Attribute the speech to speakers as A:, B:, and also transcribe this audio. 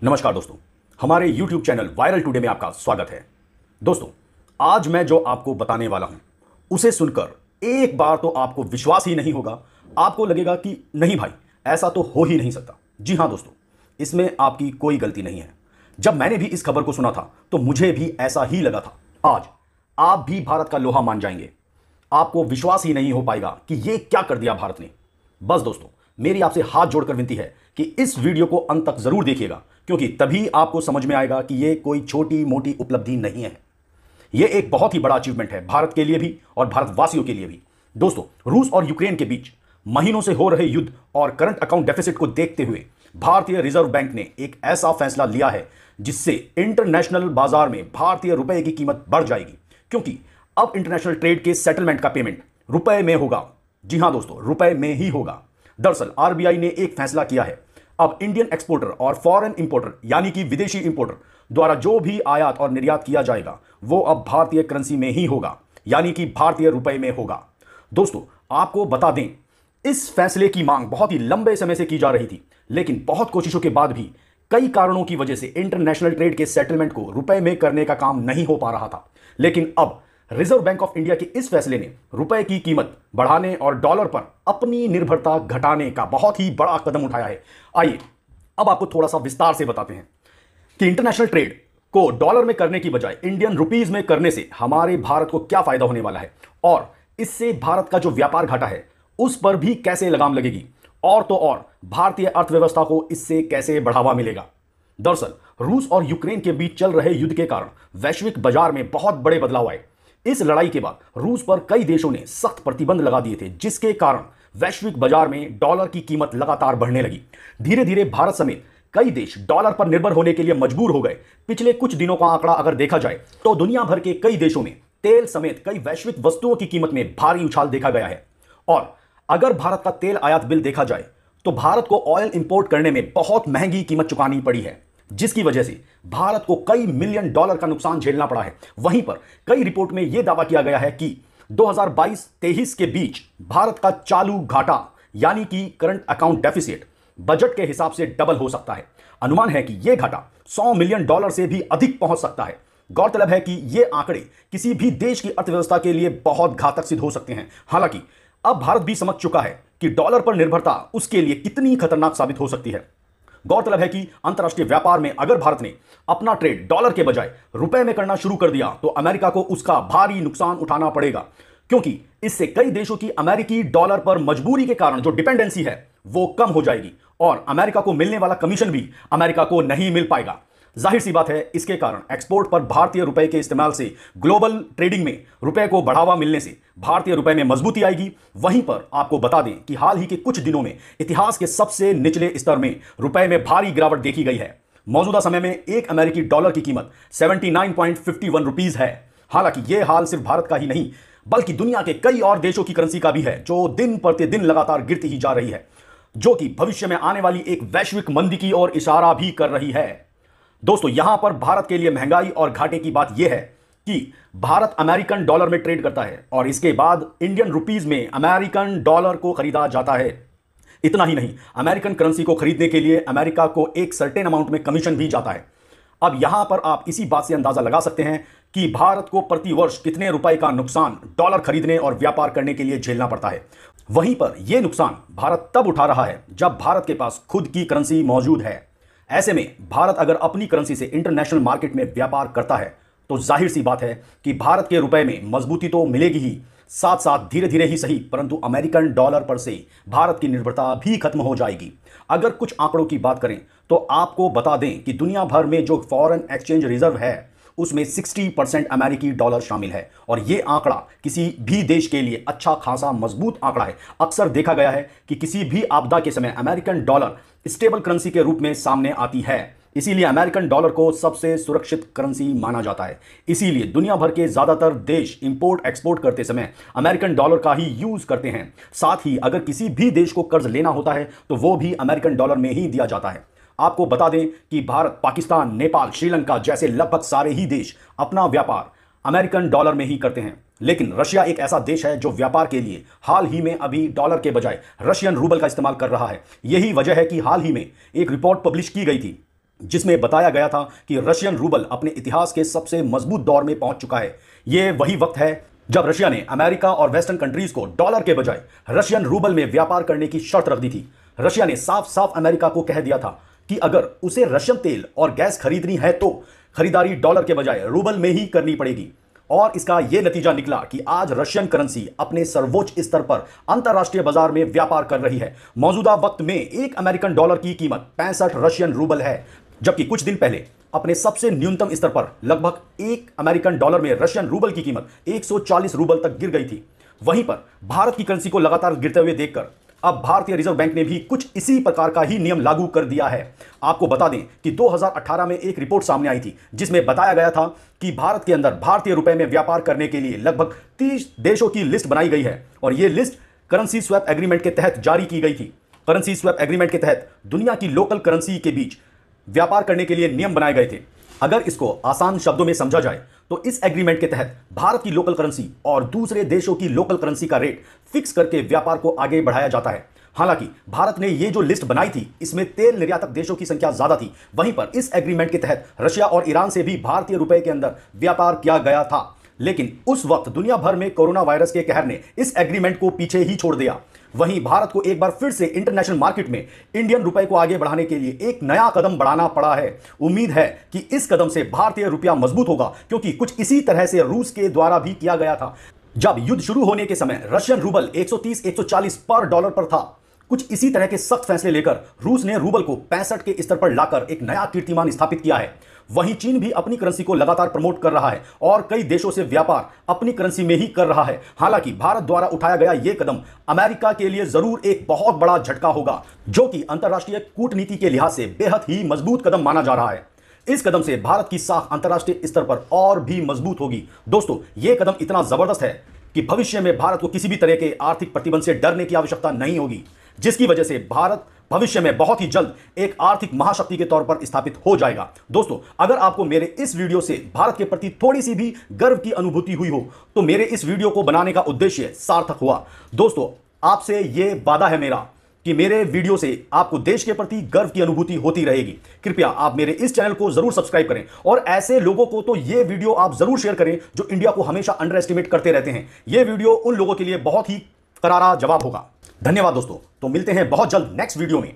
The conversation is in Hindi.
A: नमस्कार दोस्तों, हमारे YouTube चैनल वायरल टुडे में आपका स्वागत है। दोस्तों, आज मैं जो आपको बताने वाला हूं उसे सुनकर एक बार तो आपको विश्वास ही नहीं होगा। आपको लगेगा कि नहीं भाई, ऐसा तो हो ही नहीं सकता। जी हां दोस्तों, इसमें आपकी कोई गलती नहीं है। जब मैंने भी इस खबर को सुना था तो मुझे भी ऐसा ही लगा था। आज आप भी भारत का लोहा मान जाएंगे। आपको विश्वास ही नहीं हो पाएगा कि ये क्या कर दिया भारत ने। बस दोस्तों, मेरी आपसे हाथ जोड़कर विनती है कि इस वीडियो को अंत तक जरूर देखिएगा, क्योंकि तभी आपको समझ में आएगा कि ये कोई छोटी मोटी उपलब्धि नहीं है। ये एक बहुत ही बड़ा अचीवमेंट है भारत के लिए भी और भारतवासियों के लिए भी। दोस्तों, रूस और यूक्रेन के बीच महीनों से हो रहे युद्ध और करंट अकाउंट डेफिसिट को देखते हुए भारतीय रिजर्व बैंक ने एक ऐसा फैसला लिया है जिससे इंटरनेशनल बाजार में भारतीय रुपए की कीमत बढ़ जाएगी, क्योंकि अब इंटरनेशनल ट्रेड के सेटलमेंट का पेमेंट रुपए में होगा। जी हां दोस्तों, रुपए में ही होगा। दरअसल आरबीआई ने एक फैसला किया है। अब इंडियन एक्सपोर्टर और फॉरेन इंपोर्टर यानी कि विदेशी इंपोर्टर द्वारा जो भी आयात और निर्यात किया जाएगा वो अब भारतीय करेंसी में ही होगा, यानी कि भारतीय रुपए में होगा। दोस्तों, आपको बता दें, इस फैसले की मांग बहुत ही लंबे समय से की जा रही थी, लेकिन बहुत कोशिशों के बाद भी कई कारणों की वजह से इंटरनेशनल ट्रेड के सेटलमेंट को रुपए में करने का काम नहीं हो पा रहा था। लेकिन अब रिजर्व बैंक ऑफ इंडिया के इस फैसले ने रुपए की कीमत बढ़ाने और डॉलर पर अपनी निर्भरता घटाने का बहुत ही बड़ा कदम उठाया है। आइए अब आपको थोड़ा सा विस्तार से बताते हैं कि इंटरनेशनल ट्रेड को डॉलर में करने की बजाय इंडियन रुपीज में करने से हमारे भारत को क्या फायदा होने वाला है और इससे भारत का जो व्यापार घाटा है उस पर भी कैसे लगाम लगेगी, और तो और भारतीय अर्थव्यवस्था को इससे कैसे बढ़ावा मिलेगा। दरअसल रूस और यूक्रेन के बीच चल रहे युद्ध के कारण वैश्विक बाजार में बहुत बड़े बदलाव आए। इस लड़ाई के बाद रूस पर कई देशों ने सख्त प्रतिबंध लगा दिए थे, जिसके कारण वैश्विक बाजार में डॉलर की कीमत लगातार बढ़ने लगी। धीरे धीरे भारत समेत कई देश डॉलर पर निर्भर होने के लिए मजबूर हो गए। पिछले कुछ दिनों का आंकड़ा अगर देखा जाए तो दुनिया भर के कई देशों में तेल समेत कई वैश्विक वस्तुओं की कीमत में भारी उछाल देखा गया है। और अगर भारत का तेल आयात बिल देखा जाए तो भारत को ऑयल इंपोर्ट करने में बहुत महंगी कीमत चुकानी पड़ी है, जिसकी वजह से भारत को कई मिलियन डॉलर का नुकसान झेलना पड़ा है। वहीं पर कई रिपोर्ट में यह दावा किया गया है कि 2022-23 के बीच भारत का चालू घाटा यानी कि करंट अकाउंट डेफिसिट बजट के हिसाब से डबल हो सकता है। अनुमान है कि यह घाटा 100 मिलियन डॉलर से भी अधिक पहुंच सकता है। गौरतलब है कि ये आंकड़े किसी भी देश की अर्थव्यवस्था के लिए बहुत घातक सिद्ध हो सकते हैं। हालांकि अब भारत भी समझ चुका है कि डॉलर पर निर्भरता उसके लिए कितनी खतरनाक साबित हो सकती है। गौरतलब है कि अंतर्राष्ट्रीय व्यापार में अगर भारत ने अपना ट्रेड डॉलर के बजाय रुपए में करना शुरू कर दिया तो अमेरिका को उसका भारी नुकसान उठाना पड़ेगा, क्योंकि इससे कई देशों की अमेरिकी डॉलर पर मजबूरी के कारण जो डिपेंडेंसी है वो कम हो जाएगी और अमेरिका को मिलने वाला कमीशन भी अमेरिका को नहीं मिल पाएगा। जाहिर सी बात है, इसके कारण एक्सपोर्ट पर भारतीय रुपए के इस्तेमाल से ग्लोबल ट्रेडिंग में रुपए को बढ़ावा मिलने से भारतीय रुपए में मजबूती आएगी। वहीं पर आपको बता दें कि हाल ही के कुछ दिनों में इतिहास के सबसे निचले स्तर में रुपए में भारी गिरावट देखी गई है। मौजूदा समय में एक अमेरिकी डॉलर की कीमत 79.51 रुपीज है। हालांकि यह हाल सिर्फ भारत का ही नहीं बल्कि दुनिया के कई और देशों की करेंसी का भी है, जो दिन प्रतिदिन लगातार गिरती ही जा रही है, जो कि भविष्य में आने वाली एक वैश्विक मंदी की ओर इशारा भी कर रही है। दोस्तों, यहां पर भारत के लिए महंगाई और घाटे की बात यह है कि भारत अमेरिकन डॉलर में ट्रेड करता है और इसके बाद इंडियन रुपीज में अमेरिकन डॉलर को खरीदा जाता है। इतना ही नहीं, अमेरिकन करेंसी को खरीदने के लिए अमेरिका को एक सर्टेन अमाउंट में कमीशन भी जाता है। अब यहां पर आप इसी बात से अंदाजा लगा सकते हैं कि भारत को प्रति वर्ष कितने रुपए का नुकसान डॉलर खरीदने और व्यापार करने के लिए झेलना पड़ता है। वहीं पर यह नुकसान भारत तब उठा रहा है जब भारत के पास खुद की करेंसी मौजूद है। ऐसे में भारत अगर अपनी करेंसी से इंटरनेशनल मार्केट में व्यापार करता है तो जाहिर सी बात है कि भारत के रुपए में मजबूती तो मिलेगी ही, साथ साथ धीरे धीरे ही सही परंतु अमेरिकन डॉलर पर से भारत की निर्भरता भी खत्म हो जाएगी। अगर कुछ आंकड़ों की बात करें तो आपको बता दें कि दुनिया भर में जो फॉरेन एक्सचेंज रिजर्व है उसमें 60% अमेरिकी डॉलर शामिल है और यह आंकड़ा किसी भी देश के लिए अच्छा खासा मजबूत आंकड़ा है। अक्सर देखा गया है कि किसी भी आपदा के समय अमेरिकन डॉलर स्टेबल करेंसी के रूप में सामने आती है, इसीलिए अमेरिकन डॉलर को सबसे सुरक्षित करेंसी माना जाता है। इसीलिए दुनिया भर के ज्यादातर देश इंपोर्ट एक्सपोर्ट करते समय अमेरिकन डॉलर का ही यूज करते हैं। साथ ही अगर किसी भी देश को कर्ज लेना होता है तो वो भी अमेरिकन डॉलर में ही दिया जाता है। आपको बता दें कि भारत, पाकिस्तान, नेपाल, श्रीलंका जैसे लगभग सारे ही देश अपना व्यापार अमेरिकन डॉलर में ही करते हैं। लेकिन रशिया एक ऐसा देश है जो व्यापार के लिए हाल ही में अभी डॉलर के बजाय रशियन रूबल का इस्तेमाल कर रहा है। यही वजह है कि हाल ही में एक रिपोर्ट पब्लिश की गई थी जिसमें बताया गया था कि रशियन रूबल अपने इतिहास के सबसे मजबूत दौर में पहुंच चुका है। यह वही वक्त है जब रशिया ने अमेरिका और वेस्टर्न कंट्रीज को डॉलर के बजाय रशियन रूबल में व्यापार करने की शर्त रख दी थी। रशिया ने साफ साफ अमेरिका को कह दिया था कि अगर उसे रशियन तेल और गैस खरीदनी है तो खरीदारी डॉलर के बजाय रूबल में ही करनी पड़ेगी। और इसका यह नतीजा निकला कि आज रशियन करेंसी अपने सर्वोच्च स्तर पर अंतर्राष्ट्रीय बाजार में व्यापार कर रही है। मौजूदा वक्त में एक अमेरिकन डॉलर की कीमत 65 रशियन रूबल है, जबकि कुछ दिन पहले अपने सबसे न्यूनतम स्तर पर लगभग एक अमेरिकन डॉलर में रशियन रूबल की कीमत 140 रूबल तक गिर गई थी। वहीं पर भारत की करेंसी को लगातार गिरते हुए देखकर अब भारतीय रिजर्व बैंक ने भी कुछ इसी प्रकार का ही नियम लागू कर दिया है। आपको बता दें कि 2018 में एक रिपोर्ट सामने आई थी जिसमें बताया गया था कि भारत के अंदर भारतीय रुपए में व्यापार करने के लिए लगभग 30 देशों की लिस्ट बनाई गई है और यह लिस्ट करेंसी स्वैप एग्रीमेंट के तहत जारी की गई थी। करेंसी स्वैप एग्रीमेंट के तहत दुनिया की लोकल करेंसी के बीच व्यापार करने के लिए नियम बनाए गए थे। अगर इसको आसान शब्दों में समझा जाए तो इस एग्रीमेंट के तहत भारत की लोकल करेंसी और दूसरे देशों की लोकल करेंसी का रेट फिक्स करके व्यापार को आगे बढ़ाया जाता है। हालांकि भारत ने ये जो लिस्ट बनाई थी इसमें तेल निर्यातक देशों की संख्या ज्यादा थी। वहीं पर इस एग्रीमेंट के तहत रशिया और ईरान से भी भारतीय रुपए के अंदर व्यापार किया गया था, लेकिन उस वक्त दुनिया भर में कोरोना वायरस के कहर ने इस एग्रीमेंट को पीछे ही छोड़ दिया। वहीं भारत को एक बार फिर से इंटरनेशनल मार्केट में इंडियन रुपए को आगे बढ़ाने के लिए एक नया कदम बढ़ाना पड़ा है। उम्मीद है कि इस कदम से भारतीय रुपया मजबूत होगा, क्योंकि कुछ इसी तरह से रूस के द्वारा भी किया गया था। जब युद्ध शुरू होने के समय रशियन रूबल 130-140 पर डॉलर पर था। कुछ इसी तरह के सख्त फैसले लेकर रूस ने रूबल को 65 के स्तर पर लाकर एक नया कीर्तिमान स्थापित किया है। वहीं चीन भी अपनी करेंसी को लगातार प्रमोट कर रहा है और कई देशों से व्यापार अपनी करेंसी में ही कर रहा है। हालांकि भारत द्वारा उठाया गया यह कदम अमेरिका के लिए जरूर एक बहुत बड़ा झटका होगा, जो कि अंतर्राष्ट्रीय कूटनीति के लिहाज से बेहद ही मजबूत कदम माना जा रहा है। इस कदम से भारत की साख अंतर्राष्ट्रीय स्तर पर और भी मजबूत होगी। दोस्तों, यह कदम इतना जबरदस्त है कि भविष्य में भारत को किसी भी तरह के आर्थिक प्रतिबंध से डरने की आवश्यकता नहीं होगी, जिसकी वजह से भारत भविष्य में बहुत ही जल्द एक आर्थिक महाशक्ति के तौर पर स्थापित हो जाएगा। दोस्तों, अगर आपको मेरे इस वीडियो से भारत के प्रति थोड़ी सी भी गर्व की अनुभूति हुई हो तो मेरे इस वीडियो को बनाने का उद्देश्य सार्थक हुआ। दोस्तों, आपसे यह वादा है मेरा कि मेरे वीडियो से आपको देश के प्रति गर्व की अनुभूति होती रहेगी। कृपया आप मेरे इस चैनल को जरूर सब्सक्राइब करें और ऐसे लोगों को तो ये वीडियो आप जरूर शेयर करें जो इंडिया को हमेशा अंडर एस्टिमेट करते रहते हैं। ये वीडियो उन लोगों के लिए बहुत ही करारा जवाब होगा। धन्यवाद दोस्तों, तो मिलते हैं बहुत जल्द नेक्स्ट वीडियो में।